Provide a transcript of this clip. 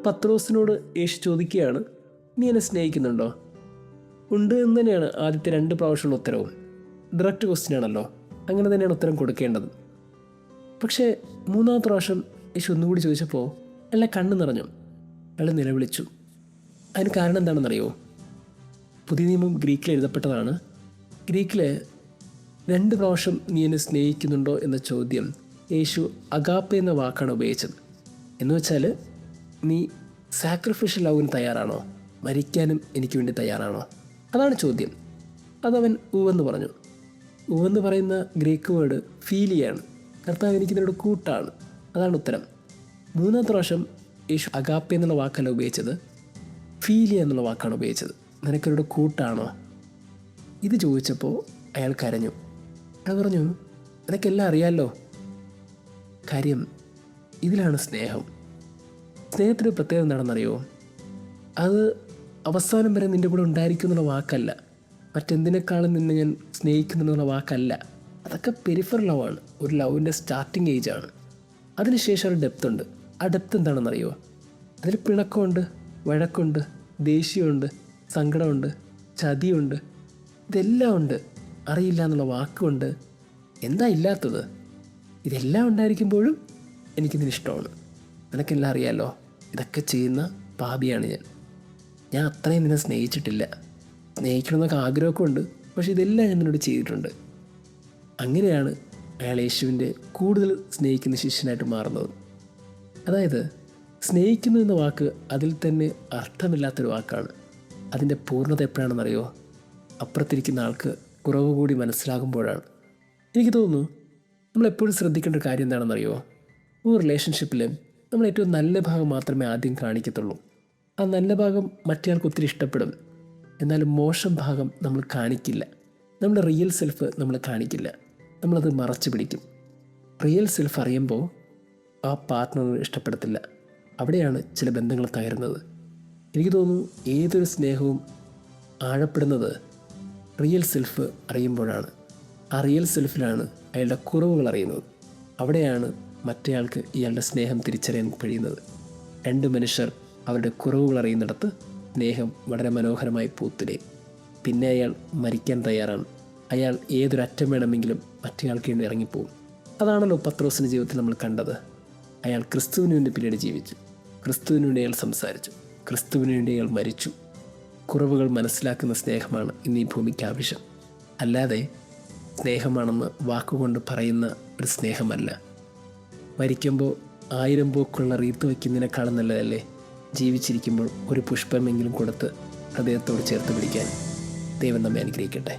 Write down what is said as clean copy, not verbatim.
പത്രോസിനോട് യേശു ചോദിക്കുകയാണ്, നീ എന്നെ സ്നേഹിക്കുന്നുണ്ടോ? ഉണ്ട് എന്ന് തന്നെയാണ് ആദ്യത്തെ 2 പ്രാവശ്യമുള്ള ഉത്തരവും. ഡയറക്റ്റ് ക്വസ്റ്റ്യൻ ആണല്ലോ, അങ്ങനെ തന്നെയാണ് ഉത്തരം കൊടുക്കേണ്ടത്. പക്ഷേ 3ാമത്തെ പ്രാവശ്യം യേശു ഒന്നുകൂടി ചോദിച്ചപ്പോൾ അയാളെ കണ്ണ് നിറഞ്ഞു. അയാൾ നിലവിളിച്ചു. അതിന് കാരണം എന്താണെന്നറിയോ? പുതിയ നിയമം ഗ്രീക്കിൽ എഴുതപ്പെട്ടതാണ്. ഗ്രീക്കിൽ 2 പ്രാവശ്യം നീ എന്നെ സ്നേഹിക്കുന്നുണ്ടോ എന്ന ചോദ്യം യേശു അഗാപ്പെ എന്ന വാക്കാണ് ഉപയോഗിച്ചത്. എന്ന് വെച്ചാൽ, നീ സാക്രിഫിഷ്യൽ ലവിന് തയ്യാറാണോ? മരിക്കാനും എനിക്ക് വേണ്ടി തയ്യാറാണോ? അതാണ് ചോദ്യം. അതവൻ ഉവെന്ന് പറഞ്ഞു. ഉവെന്ന് പറയുന്ന ഗ്രീക്ക് വേർഡ് ഫീലിയാണ്. കർത്താവ് എനിക്ക് നിന്നോട് കൂട്ടാണ്. അതാണ് ഉത്തരം. 3ാമത്തെ പ്രാവശ്യം യേശു അഗാപ്പെ എന്നുള്ള വാക്കല്ല ഉപയോഗിച്ചത്, ഫീലിയ എന്നുള്ള വാക്കാണ് ഉപയോഗിച്ചത്. നിനക്കെന്നോട് കൂട്ടാണോ? ഇത് ചോദിച്ചപ്പോൾ അയാൾ കരഞ്ഞു. അയാൾ പറഞ്ഞു, നിനക്കെല്ലാം അറിയാമല്ലോ. കാര്യം ഇതിലാണ് സ്നേഹം. സ്നേഹത്തിന് പ്രത്യേകത എന്താണെന്നറിയോ? അത് അവസാനം വരെ നിൻ്റെ കൂടെ ഉണ്ടായിരിക്കും എന്നുള്ള വാക്കല്ല, മറ്റെന്തിനേക്കാളും നിന്നെ ഞാൻ സ്നേഹിക്കുന്നുള്ള വാക്കല്ല. അതൊക്കെ പെരിഫറൽ ലവാണ്. ഒരു ലവിൻ്റെ സ്റ്റാർട്ടിങ് ഏജാണ്. അതിനുശേഷം ഒരു ഡെപ്ത് ഉണ്ട്. ആ ഡെപ്ത് എന്താണെന്നറിയോ? അതിൽ പിണക്കമുണ്ട്, വഴക്കുണ്ട്, ദേഷ്യമുണ്ട്, സങ്കടമുണ്ട്, ചതിയുണ്ട്, ഇതെല്ലാം ഉണ്ട്. അറിയില്ല എന്നുള്ള വാക്കുണ്ട്. എന്താ ഇല്ലാത്തത്? ഇതെല്ലാം ഉണ്ടായിരിക്കുമ്പോഴും എനിക്ക് നിന്നിഷ്ടമാണ്. നിനക്കെല്ലാം അറിയാമല്ലോ, ഇതൊക്കെ ചെയ്യുന്ന പാപിയാണ് ഞാൻ അത്രയും നിന്നെ സ്നേഹിച്ചിട്ടില്ല. സ്നേഹിക്കണമെന്നൊക്കെ ആഗ്രഹമൊക്കെ ഉണ്ട്, പക്ഷെ ഇതെല്ലാം ഞാൻ നിന്നോട് ചെയ്തിട്ടുണ്ട്. അങ്ങനെയാണ് അയാൾ യേശുവിൻ്റെ കൂടുതൽ സ്നേഹിക്കുന്ന ശിഷ്യനായിട്ട് മാറുന്നത്. അതായത് സ്നേഹിക്കുന്നു എന്ന വാക്ക് അതിൽ തന്നെ അർത്ഥമില്ലാത്തൊരു വാക്കാണ്. അതിൻ്റെ പൂർണ്ണത എപ്പോഴാണെന്നറിയോ? അപ്പുറത്തിരിക്കുന്ന ആൾക്ക് കുറവ് കൂടി മനസ്സിലാകുമ്പോഴാണ്. എനിക്ക് തോന്നുന്നു നമ്മളെപ്പോഴും ശ്രദ്ധിക്കേണ്ട ഒരു കാര്യം എന്താണെന്നറിയോ? ഒരു റിലേഷൻഷിപ്പിൽ നമ്മൾ ഏറ്റവും നല്ല ഭാഗം മാത്രമേ ആദ്യം കാണിക്കത്തുള്ളൂ. ആ നല്ല ഭാഗം മറ്റേയാൾക്ക് ഒത്തിരി ഇഷ്ടപ്പെടും. എന്നാൽ മോശം ഭാഗം നമ്മൾ കാണിക്കില്ല. നമ്മുടെ റിയൽ സെൽഫ് നമ്മൾ കാണിക്കില്ല. നമ്മളത് മറച്ചു പിടിക്കും. റിയൽ സെൽഫ് അറിയുമ്പോൾ ആ പാർട്ട്ണർ ഇഷ്ടപ്പെടത്തില്ല. അവിടെയാണ് ചില ബന്ധങ്ങൾ തകരുന്നത്. എനിക്ക് തോന്നുന്നു ഏതൊരു സ്നേഹവും ആഴപ്പെടുന്നത് റിയൽ സെൽഫ് അറിയുമ്പോഴാണ്. ആ റിയൽ സെൽഫിലാണ് അയാളുടെ കുറവുകൾ അറിയുന്നത്. അവിടെയാണ് മറ്റേയാൾക്ക് ഇയാളുടെ സ്നേഹം തിരിച്ചറിയാൻ കഴിയുന്നത്. 2 മനുഷ്യർ അവരുടെ കുറവുകൾ അറിയുന്നിടത്ത് സ്നേഹം വളരെ മനോഹരമായി പൂത്തുലയും. പിന്നെ അയാൾ മരിക്കാൻ തയ്യാറാണ്. അയാൾ ഏതൊരറ്റം വേണമെങ്കിലും മറ്റേയാൾക്ക് വേണ്ടി ഇറങ്ങിപ്പോകും. അതാണല്ലോ പത്രോസിൻ്റെ ജീവിതത്തിൽ നമ്മൾ കണ്ടത്. അയാൾ ക്രിസ്തുവിന് വേണ്ടി പിന്നീട് ജീവിച്ചു. ക്രിസ്തുവിന് വേണ്ടി അയാൾ സംസാരിച്ചു. ക്രിസ്തുവിന് വേണ്ടി അയാൾ മരിച്ചു. കുറവുകൾ മനസ്സിലാക്കുന്ന സ്നേഹമാണ് ഇന്ന് ഈ ഭൂമിക്ക് ആവശ്യം. അല്ലാതെ സ്നേഹമാണെന്ന് വാക്കുകൊണ്ട് പറയുന്ന ഒരു സ്നേഹമല്ല. മരിക്കുമ്പോൾ 1000 പൂക്കളുള്ള റീത്ത് വയ്ക്കുന്നതിനേക്കാളും നല്ലതല്ലേ ജീവിച്ചിരിക്കുമ്പോൾ ഒരു പുഷ്പമെങ്കിലും കൊടുത്ത് ഹൃദയത്തോട് ചേർത്ത് പിടിക്കാൻ. ദൈവം നമ്മെ അനുഗ്രഹിക്കട്ടെ.